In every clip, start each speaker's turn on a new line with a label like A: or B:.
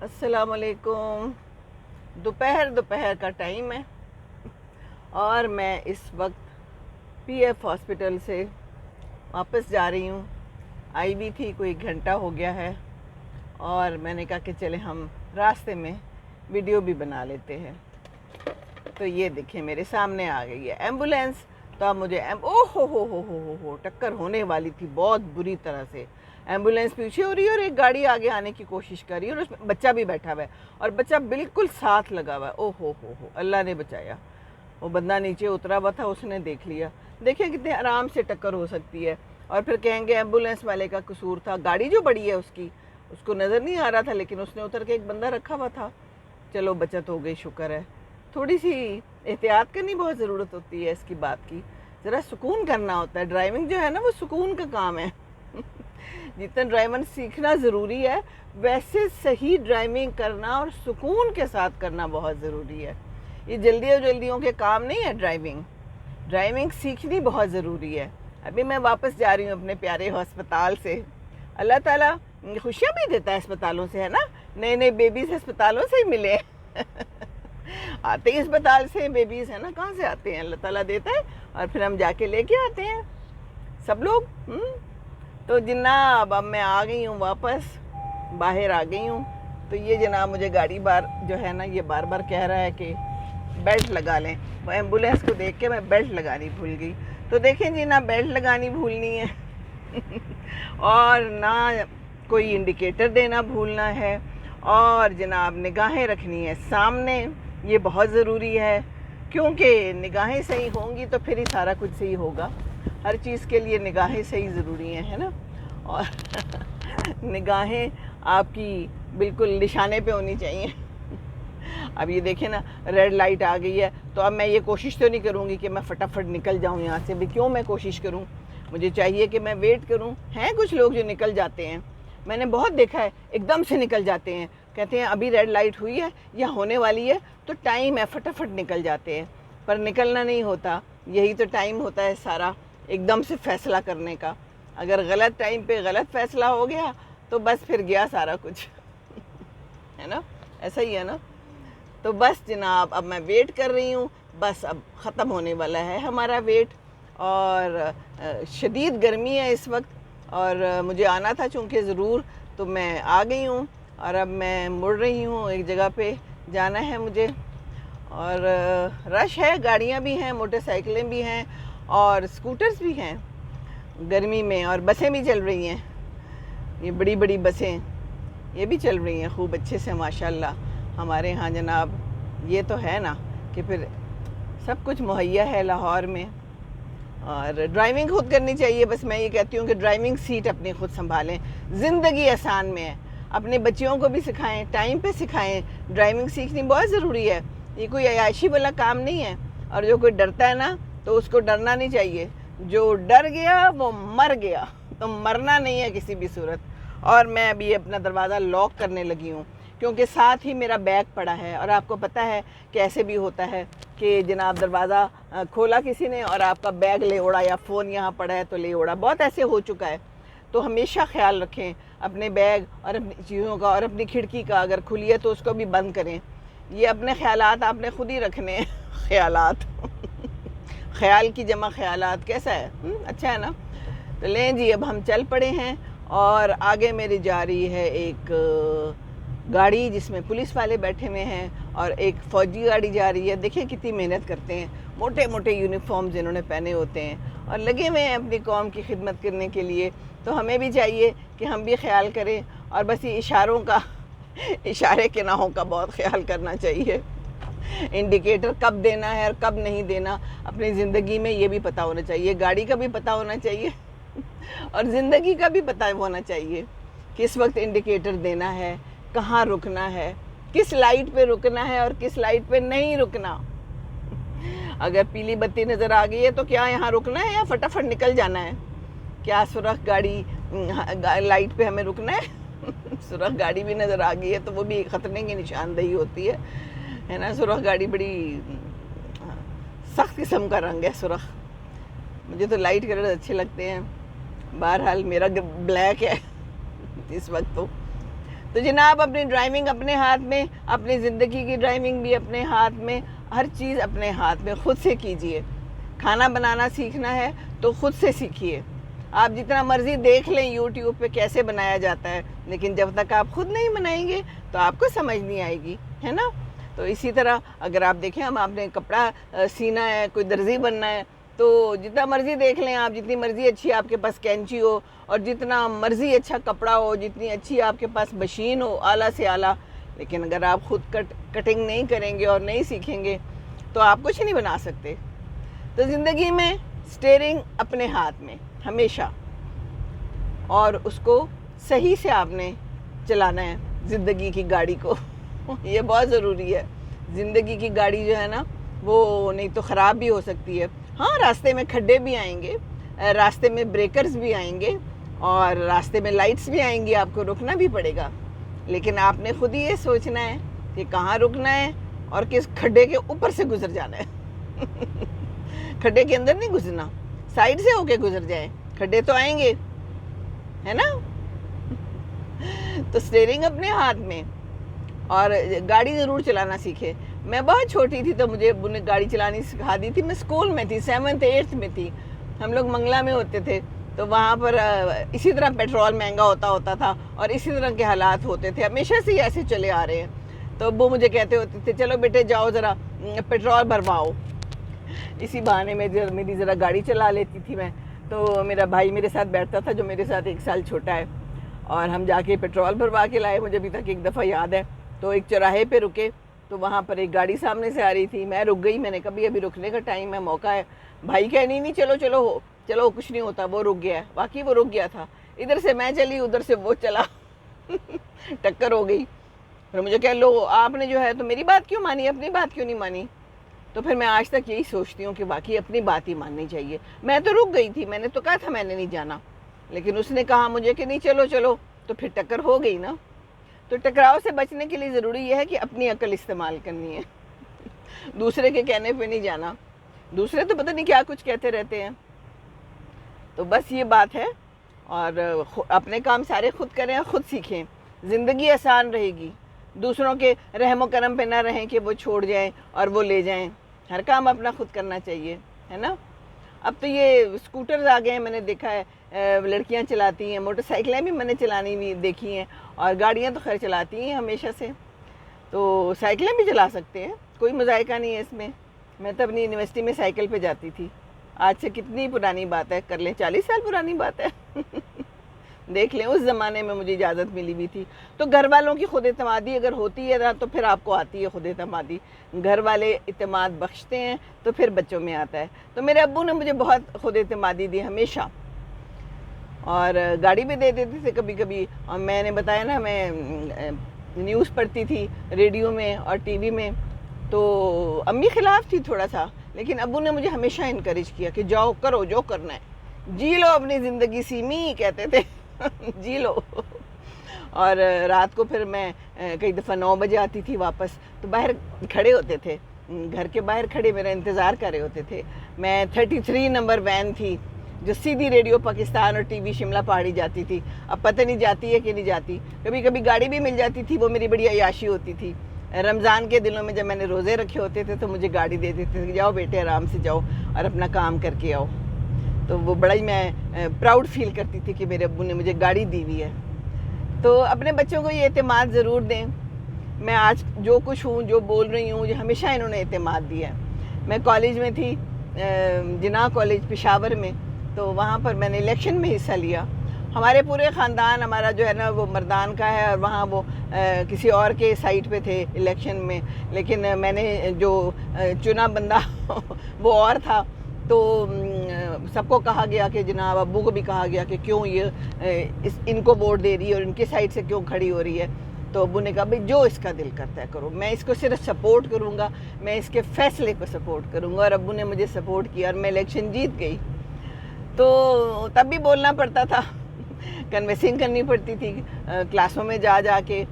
A: السلام علیکم۔ دوپہر کا ٹائم ہے اور میں اس وقت پی ایف ہاسپٹل سے واپس جا رہی ہوں۔ آئی بھی تھی، کوئی گھنٹہ ہو گیا ہے اور میں نے کہا کہ چلے ہم راستے میں ویڈیو بھی بنا لیتے ہیں۔ تو یہ دیکھیں میرے سامنے آ گئی ہے ایمبولینس۔ تو اب مجھے ہو ٹکر ہونے والی تھی بہت بری طرح سے۔ ایمبولینس پیچھے ہو رہی ہے اور ایک گاڑی آگے آنے کی کوشش کر رہی ہے اور اس میں بچہ بھی بیٹھا ہوا ہے اور بچہ بالکل ساتھ لگا ہوا ہے۔ ہو اللہ نے بچایا۔ وہ بندہ نیچے اترا ہوا تھا، اس نے دیکھ لیا۔ دیکھیں کتنے آرام سے ٹکر ہو سکتی ہے اور پھر کہیں گے ایمبولینس والے کا قصور تھا۔ گاڑی جو بڑی ہے اس کو نظر نہیں آ رہا تھا، لیکن اس نے اتر کے ایک بندہ رکھا ہوا تھا۔ چلو بچت ہو گئی، شکر ہے۔ تھوڑی سی احتیاط کرنی بہت ضرورت ہوتی ہے اس کی بات کی، ذرا سکون کرنا ہوتا ہے۔ ڈرائیونگ جو ہے نا وہ سکون کا کام ہے۔ جتنا ڈرائیونگ سیکھنا ضروری ہے ویسے صحیح ڈرائیونگ کرنا اور سکون کے ساتھ کرنا بہت ضروری ہے۔ یہ جلدیوں کے کام نہیں ہے۔ ڈرائیونگ سیکھنی بہت ضروری ہے۔ ابھی میں واپس جا رہی ہوں اپنے پیارے ہسپتال سے۔ اللہ تعالیٰ خوشیاں بھی دیتا ہے اسپتالوں سے، ہے نا۔ نئے بیبیز اسپتالوں سے ہی ملے آتے ہی اسپتال سے بیبیز، ہے نا، کہاں سے آتے ہیں؟ اللہ تعالیٰ دیتا ہے اور پھر ہم جا کے لے کے آتے ہیں سب لوگ۔ تو جناب اب میں آ گئی ہوں واپس، باہر آ گئی ہوں۔ تو یہ جناب مجھے گاڑی بار جو ہے نا یہ بار بار کہہ رہا ہے کہ بیلٹ لگا لیں۔ وہ ایمبولینس کو دیکھ کے میں بیلٹ لگانی بھول گئی۔ تو دیکھیں جی، نہ بیلٹ لگانی بھولنی ہے اور نہ کوئی انڈیکیٹر دینا بھولنا ہے، اور جناب نگاہیں رکھنی ہے سامنے۔ یہ بہت ضروری ہے کیونکہ نگاہیں صحیح ہوں گی تو پھر ہی سارا کچھ صحیح ہوگا۔ ہر چیز کے لیے نگاہیں صحیح ضروری ہیں، ہے نا۔ اور نگاہیں آپ کی بالکل نشانے پہ ہونی چاہیے۔ اب یہ دیکھیں نا، ریڈ لائٹ آ گئی ہے تو اب میں یہ کوشش تو نہیں کروں گی کہ میں فٹافٹ نکل جاؤں یہاں سے بھی۔ کیوں میں کوشش کروں؟ مجھے چاہیے کہ میں ویٹ کروں۔ ہیں کچھ لوگ جو نکل جاتے ہیں، میں نے بہت دیکھا ہے، ایک دم سے نکل جاتے ہیں، کہتے ہیں ابھی ریڈ لائٹ ہوئی ہے یا ہونے والی ہے تو ٹائم ہے، فٹافٹ نکل جاتے ہیں۔ پر نکلنا نہیں ہوتا، یہی تو ٹائم ہوتا ہے سارا ایک دم سے فیصلہ کرنے کا۔ اگر غلط ٹائم پہ غلط فیصلہ ہو گیا تو بس پھر گیا سارا کچھ، ہے نا، ایسا ہی ہے نا۔ تو بس جناب اب میں ویٹ کر رہی ہوں، بس اب ختم ہونے والا ہے ہمارا ویٹ۔ اور شدید گرمی ہے اس وقت اور مجھے آنا تھا چونکہ ضرور، تو میں آ گئی ہوں اور اب میں مڑ رہی ہوں، ایک جگہ پہ جانا ہے مجھے۔ اور رش ہے، گاڑیاں بھی ہیں، موٹر سائیکلیں بھی ہیں اور اسکوٹرز بھی ہیں گرمی میں، اور بسیں بھی چل رہی ہیں۔ یہ بڑی بڑی بسیں یہ بھی چل رہی ہیں خوب اچھے سے ماشاءاللہ ہمارے ہاں جناب۔ یہ تو ہے نا کہ پھر سب کچھ مہیا ہے لاہور میں، اور ڈرائیونگ خود کرنی چاہیے۔ بس میں یہ کہتی ہوں کہ ڈرائیونگ سیٹ اپنی خود سنبھالیں۔ زندگی آسان میں ہے، اپنے بچیوں کو بھی سکھائیں، ٹائم پہ سکھائیں۔ ڈرائیونگ سیکھنی بہت ضروری ہے، یہ کوئی عیاشی والا کام نہیں ہے۔ اور جو کوئی ڈرتا ہے نا تو اس کو ڈرنا نہیں چاہیے۔ جو ڈر گیا وہ مر گیا، تو مرنا نہیں ہے کسی بھی صورت۔ اور میں ابھی اپنا دروازہ لاک کرنے لگی ہوں کیونکہ ساتھ ہی میرا بیگ پڑا ہے، اور آپ کو پتہ ہے کہ ایسے بھی ہوتا ہے کہ جناب دروازہ کھولا کسی نے اور آپ کا بیگ لے اڑا، یا فون یہاں پڑا ہے تو لے اڑا۔ بہت ایسے ہو چکا ہے، تو ہمیشہ خیال رکھیں اپنے بیگ اور اپنی چیزوں کا، اور اپنی کھڑکی کا اگر کھلی ہے تو اس کو بھی بند کریں۔ یہ اپنے خیالات آپ نے خود ہی رکھنے ہیں۔ خیالات خیال کی جمع خیالات، کیسا ہے؟ اچھا ہے نا۔ تو لیں جی، اب ہم چل پڑے ہیں اور آگے میری جا رہی ہے ایک گاڑی جس میں پولیس والے بیٹھے ہوئے ہیں، اور ایک فوجی گاڑی جا رہی ہے۔ دیکھیں کتنی محنت کرتے ہیں، موٹے موٹے یونیفارمز انہوں نے پہنے ہوتے ہیں اور لگے ہوئے ہیں اپنی قوم کی خدمت کرنے کے لیے۔ تو ہمیں بھی چاہیے کہ ہم بھی خیال کریں، اور بس یہ اشارے کے ناحوں کا بہت خیال کرنا چاہیے۔ انڈیکیٹر کب دینا ہے اور کب نہیں دینا اپنی زندگی میں یہ بھی پتہ ہونا چاہیے۔ گاڑی کا بھی پتہ ہونا چاہیے اور زندگی کا بھی پتہ ہونا چاہیے، کس وقت انڈیکیٹر دینا ہے، کہاں رکنا ہے، کس لائٹ پہ رکنا ہے اور کس لائٹ پہ نہیں رکنا۔ اگر پیلی بتی نظر آ گئی ہے تو کیا یہاں رکنا ہے یا فٹافٹ نکل جانا ہے؟ کیا سرخ گاڑی لائٹ پہ ہمیں رکنا ہے؟ سرخ گاڑی بھی نظر آ گئی ہے تو وہ بھی خطرے کی نشاندہی ہوتی ہے نا۔ سرخ گاڑی بڑی سخت قسم کا رنگ ہے سرخ، مجھے تو لائٹ کلر اچھے لگتے ہیں۔ بہرحال میرا بلیک ہے اس وقت تو جناب اپنی ڈرائیونگ اپنے ہاتھ میں، اپنی زندگی کی ڈرائیونگ بھی اپنے ہاتھ میں، ہر چیز اپنے ہاتھ میں، خود سے کیجئے۔ کھانا بنانا سیکھنا ہے تو خود سے سیکھیے۔ آپ جتنا مرضی دیکھ لیں یوٹیوب پہ کیسے بنایا جاتا ہے، لیکن جب تک آپ خود نہیں بنائیں گے تو آپ کو سمجھ نہیں آئے گی، ہے نا؟ تو اسی طرح اگر آپ دیکھیں آپ نے کپڑا سینا ہے، کوئی درزی بننا ہے، تو جتنا مرضی دیکھ لیں آپ، جتنی مرضی اچھی آپ کے پاس کینچی ہو اور جتنا مرضی اچھا کپڑا ہو، جتنی اچھی آپ کے پاس مشین ہو اعلیٰ سے اعلیٰ، لیکن اگر آپ خود کٹنگ نہیں کریں گے اور نہیں سیکھیں گے تو آپ کچھ نہیں بنا سکتے۔ تو زندگی میں سٹیئرنگ اپنے ہاتھ میں ہمیشہ، اور اس کو صحیح سے آپ نے چلانا ہے زندگی کی گاڑی کو۔ یہ بہت ضروری ہے۔ زندگی کی گاڑی جو ہے نا، وہ نہیں تو خراب بھی ہو سکتی ہے۔ ہاں، راستے میں کھڈے بھی آئیں گے، راستے میں بریکرز بھی آئیں گے، اور راستے میں لائٹس بھی آئیں گی، آپ کو رکنا بھی پڑے گا، لیکن آپ نے خود ہی یہ سوچنا ہے کہ کہاں رکنا ہے اور کس کھڈے کے اوپر سے گزر جانا ہے۔ کھڈے کے اندر نہیں گزرنا، سائڈ سے ہو کے گزر جائیں، کھڈے تو آئیں گے، ہے نا؟ تو سٹیئرنگ اپنے ہاتھ میں، اور گاڑی ضرور چلانا سیکھے۔ میں بہت چھوٹی تھی تو مجھے ابو نے گاڑی چلانی سکھا دی تھی۔ میں اسکول میں تھی، 7th 8th میں تھی، ہم لوگ منگلہ میں ہوتے تھے، تو وہاں پر اسی طرح پیٹرول مہنگا ہوتا تھا اور اسی طرح کے حالات ہوتے تھے، ہمیشہ سے ایسے چلے آ رہے ہیں۔ تو ابو مجھے کہتے ہوتے تھے چلو بیٹے جاؤ ذرا پیٹرول بھرواؤ۔ اسی بہانے میں میری ذرا گاڑی چلا لیتی تھی میں، تو میرا بھائی میرے ساتھ بیٹھتا تھا جو میرے ساتھ 1 سال چھوٹا ہے، اور ہم جا کے پیٹرول بھروا کے لائے۔ مجھے ابھی تک ایک دفعہ یاد ہے، تو ایک چوراہے پہ رکے تو وہاں پر ایک گاڑی سامنے سے آ رہی تھی، میں رک گئی، میں نے کبھی ابھی رکنے کا ٹائم ہے، موقع ہے۔ بھائی کہہ نہیں چلو چلو چلو کچھ نہیں ہوتا، وہ رک گیا ہے، واقعی وہ رک گیا تھا۔ ادھر سے میں چلی، ادھر سے وہ چلا، ٹکر ہو گئی۔ پھر مجھے کہہ لو آپ نے جو ہے تو میری بات کیوں مانی، اپنی بات کیوں نہیں مانی؟ تو پھر میں آج تک یہی سوچتی ہوں کہ واقعی اپنی بات ہی ماننی چاہیے۔ میں تو رک گئی تھی، میں نے تو کہا تھا میں نے نہیں جانا، لیکن اس نے کہا مجھے کہ نہیں چلو چلو، تو پھر ٹکر ہو گئی نا۔ تو ٹکراؤ سے بچنے کے لیے ضروری یہ ہے کہ اپنی عقل استعمال کرنی ہے، دوسرے کے کہنے پہ نہیں جانا۔ دوسرے تو پتہ نہیں کیا کچھ کہتے رہتے ہیں۔ تو بس یہ بات ہے، اور اپنے کام سارے خود کریں اور خود سیکھیں، زندگی آسان رہے گی۔ دوسروں کے رحم و کرم پہ نہ رہیں کہ وہ چھوڑ جائیں اور وہ لے جائیں، ہر کام اپنا خود کرنا چاہیے، ہے نا؟ اب تو یہ اسکوٹرز آ گئے ہیں، میں نے دیکھا ہے لڑکیاں چلاتی ہیں، موٹر سائیکلیں بھی میں نے چلانی بھی دیکھی ہیں، اور گاڑیاں تو خیر چلاتی ہیں ہمیشہ سے، تو سائیکلیں بھی چلا سکتے ہیں، کوئی مذائقہ نہیں ہے اس میں۔ میں تو اپنی یونیورسٹی میں سائیکل پہ جاتی تھی، آج سے کتنی پرانی بات ہے، کر لیں 40 سال پرانی بات ہے۔ دیکھ لیں اس زمانے میں مجھے اجازت ملی بھی تھی۔ تو گھر والوں کی خود اعتمادی اگر ہوتی ہے تو پھر آپ کو آتی ہے خود اعتمادی، گھر والے اعتماد بخشتے ہیں تو پھر بچوں میں آتا ہے۔ تو میرے ابو نے مجھے بہت خود اعتمادی دی ہمیشہ، اور گاڑی بھی دے دیتے تھے کبھی کبھی۔ اور میں نے بتایا نا، میں نیوز پڑھتی تھی ریڈیو میں اور ٹی وی میں، تو امی خلاف تھی تھوڑا سا، لیکن ابو نے مجھے ہمیشہ انکریج کیا کہ جاؤ کرو جو کرنا ہے، جی لو اپنی زندگی، سیمی کہتے تھے، جی لو۔ اور رات کو پھر میں کئی دفعہ 9 بجے آتی تھی واپس، تو باہر کھڑے ہوتے تھے، گھر کے باہر کھڑے میرا انتظار کر رہے ہوتے تھے۔ میں 33 نمبر وین تھی جو سیدھی ریڈیو پاکستان اور ٹی وی شملہ پہاڑی جاتی تھی، اب پتہ نہیں جاتی ہے کہ نہیں جاتی، کبھی کبھی گاڑی بھی مل جاتی تھی، وہ میری بڑی عیاشی ہوتی تھی۔ رمضان کے دنوں میں جب میں نے روزے رکھے ہوتے تھے تو مجھے گاڑی دے دیتے تھے کہ جاؤ بیٹے آرام سے جاؤ اور اپنا کام کر کے آؤ، تو وہ بڑا ہی میں پراؤڈ فیل کرتی تھی کہ میرے ابو نے مجھے گاڑی دی ہوئی ہے۔ تو اپنے بچوں کو یہ اعتماد ضرور دیں۔ میں آج جو کچھ ہوں، جو بول رہی ہوں، مجھے ہمیشہ انہوں نے اعتماد دیا ہے۔ میں کالج میں تھی، جناح کالج پشاور میں، تو وہاں پر میں نے الیکشن میں حصہ لیا۔ ہمارے پورے خاندان ہمارا جو ہے نا وہ مردان کا ہے، اور وہاں وہ کسی اور کے سائٹ پہ تھے الیکشن میں، لیکن میں نے جو چنا بندہ وہ اور تھا، تو سب کو کہا گیا کہ جناب ابو کو بھی کہا گیا کہ کیوں یہ ان کو ووٹ دے رہی ہے اور ان کے سائڈ سے کیوں کھڑی ہو رہی ہے۔ تو ابو نے کہا بھئی جو اس کا دل کرتا ہے کرو، میں اس کو صرف سپورٹ کروں گا، میں اس کے فیصلے کو سپورٹ کروں گا، اور ابو نے مجھے سپورٹ کیا اور میں الیکشن جیت گئی۔ تو تب بھی بولنا پڑتا تھا، کنوینسنگ کرنی پڑتی تھی کلاسوں میں جا جا کے۔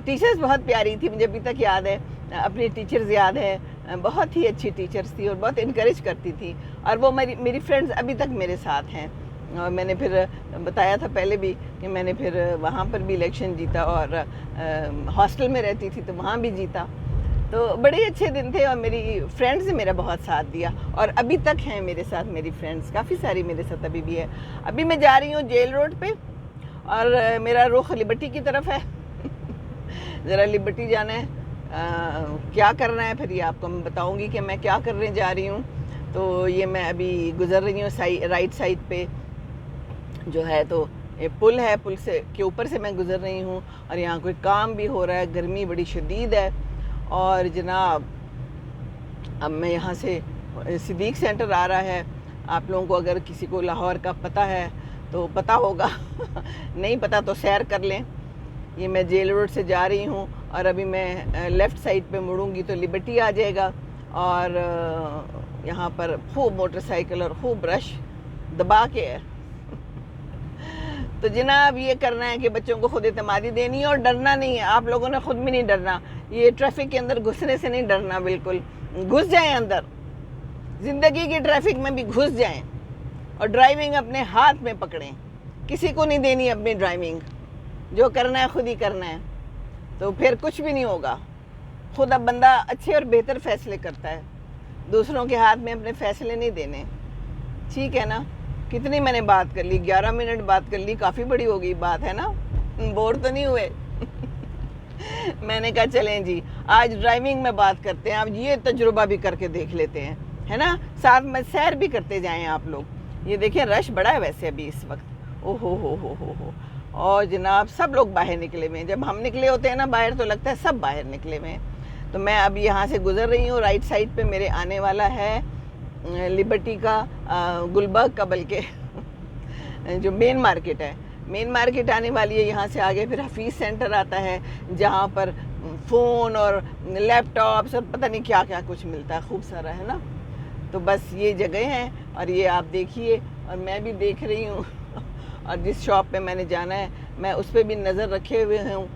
A: ٹیچرز بہت پیاری تھی، مجھے ابھی تک یاد ہے، اپنی ٹیچرز یاد ہے، بہت ہی اچھی ٹیچرز تھی اور بہت انکریج کرتی تھی، اور وہ میری فرینڈز ابھی تک میرے ساتھ ہیں۔ اور میں نے پھر بتایا تھا پہلے بھی کہ میں نے پھر وہاں پر بھی الیکشن جیتا اور ہاسٹل میں رہتی تھی تو وہاں بھی جیتا. تو بڑے اچھے دن تھے اور میری فرینڈز نے میرا بہت ساتھ دیا اور ابھی تک ہیں میرے ساتھ میری فرینڈز کافی ساری میرے ساتھ ابھی بھی ہے. ابھی میں جا رہی ہوں جیل روڈ پہ اور میرا رخ لبرٹی کی طرف ہے. ذرا لبرٹی جانا ہے, کیا کرنا ہے پھر یہ آپ کو میں بتاؤں گی کہ میں کیا کرنے جا رہی ہوں. تو یہ میں ابھی گزر رہی ہوں رائٹ سائڈ پہ جو ہے تو پل ہے, پل سے کے اوپر سے میں گزر رہی ہوں اور یہاں کوئی کام بھی ہو رہا ہے, گرمی بڑی شدید ہے. اور جناب اب میں یہاں سے صدیق سینٹر آ رہا ہے. آپ لوگوں کو اگر کسی کو لاہور کا پتہ ہے تو پتہ ہوگا, نہیں پتہ تو سیر کر لیں. یہ میں جیل روڈ سے جا رہی ہوں اور ابھی میں لیفٹ سائڈ پہ مڑوں گی تو لبرٹی آ جائے گا. اور یہاں پر خوب موٹر سائیکل اور خوب رش دبا کے ہے. تو جناب یہ کرنا ہے کہ بچوں کو خود اعتمادی دینی ہے اور ڈرنا نہیں ہے. آپ لوگوں نے خود بھی نہیں ڈرنا, یہ ٹریفک کے اندر گھسنے سے نہیں ڈرنا, بالکل گھس جائیں اندر, زندگی کی ٹریفک میں بھی گھس جائیں اور ڈرائیونگ اپنے ہاتھ میں پکڑیں. کسی کو نہیں دینی اپنی ڈرائیونگ, جو کرنا ہے خود ہی کرنا ہے. تو پھر کچھ بھی نہیں ہوگا. خود اب بندہ اچھے اور بہتر فیصلے کرتا ہے, دوسروں کے ہاتھ میں اپنے فیصلے نہیں دینے. ٹھیک ہے نا؟ کتنی میں نے بات کر لی, 11 منٹ بات کر لی, کافی بڑی ہو گئی بات, ہے نا؟ بور تو نہیں ہوئے؟ میں نے کہا چلیں جی آج ڈرائیونگ میں بات کرتے ہیں, اب یہ تجربہ بھی کر کے دیکھ لیتے ہیں, ہے نا؟ ساتھ میں سیر بھی کرتے جائیں آپ لوگ. یہ دیکھیں رش بڑا ہے ویسے ابھی اس وقت, او ہو. اور جناب سب لوگ باہر نکلے ہوئے ہیں. جب ہم نکلے ہوتے ہیں نا باہر تو لگتا ہے سب باہر نکلے ہوئے ہیں. تو میں اب یہاں سے گزر رہی ہوں, رائٹ سائڈ پہ میرے آنے والا ہے لبرٹی کا گلبرگ کا بلکہ جو مین مارکیٹ ہے, مین مارکیٹ آنے والی ہے. یہاں سے آگے پھر حفیظ سینٹر آتا ہے جہاں پر فون اور لیپ ٹاپس اور پتہ نہیں کیا کیا کچھ ملتا ہے, خوب سارا, ہے نا؟ تو بس یہ جگہ ہیں اور یہ آپ دیکھیے اور میں بھی دیکھ رہی ہوں. اور جس شاپ پہ میں نے جانا ہے میں اس پہ بھی نظر رکھے ہوئے ہوں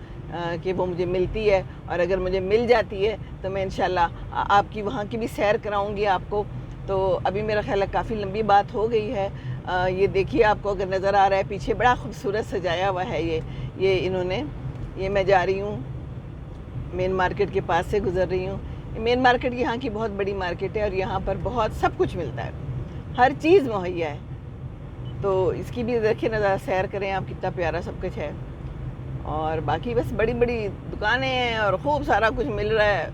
A: کہ وہ مجھے ملتی ہے, اور اگر مجھے مل جاتی ہے تو میں انشاءاللہ آپ کی وہاں کی بھی سیر کراؤں گی آپ کو. تو ابھی میرا خیال ہے کافی لمبی بات ہو گئی ہے. یہ دیکھیے آپ کو اگر نظر آ رہا ہے پیچھے بڑا خوبصورت سجایا ہوا ہے یہ انہوں نے. یہ میں جا رہی ہوں مین مارکیٹ کے پاس سے گزر رہی ہوں. مین مارکیٹ یہاں کی بہت بڑی مارکیٹ ہے اور یہاں پر بہت سب کچھ ملتا ہے, ہر چیز مہیا ہے. تو اس کی بھی دیکھیں نظر, سیر کریں آپ, کتنا پیارا سب کچھ ہے. اور باقی بس بڑی بڑی دکانیں ہیں اور خوب سارا کچھ مل رہا ہے.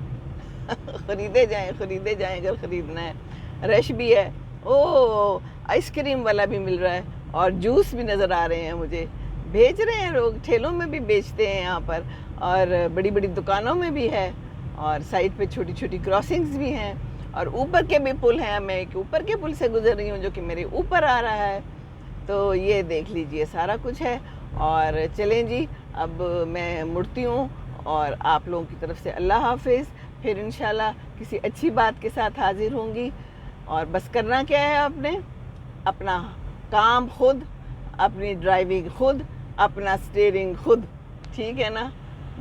A: خریدے جائیں اگر خریدنا ہے. رش بھی ہے, او آئس کریم والا بھی مل رہا ہے اور جوس بھی نظر آ رہے ہیں مجھے, بیچ رہے ہیں لوگ, ٹھیلوں میں بھی بیچتے ہیں یہاں پر, اور بڑی بڑی دکانوں میں بھی ہے, اور سائڈ پہ چھوٹی چھوٹی کراسنگز بھی ہیں, اور اوپر کے بھی پل ہیں. میں ایک اوپر کے پل سے گزر رہی ہوں جو کہ میرے اوپر آ رہا ہے. تو یہ دیکھ لیجئے سارا کچھ ہے. اور چلیں جی اب میں مڑتی ہوں اور آپ لوگوں کی طرف سے اللہ حافظ. پھر انشاءاللہ کسی اچھی بات کے ساتھ حاضر ہوں گی. اور بس کرنا کیا ہے, آپ نے اپنا کام خود, اپنی ڈرائیونگ خود, اپنا اسٹیئرنگ خود, ٹھیک ہے نا؟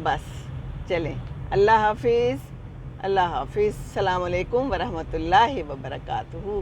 A: بس چلیں, اللہ حافظ. السلام علیکم ورحمۃ اللہ وبرکاتہ.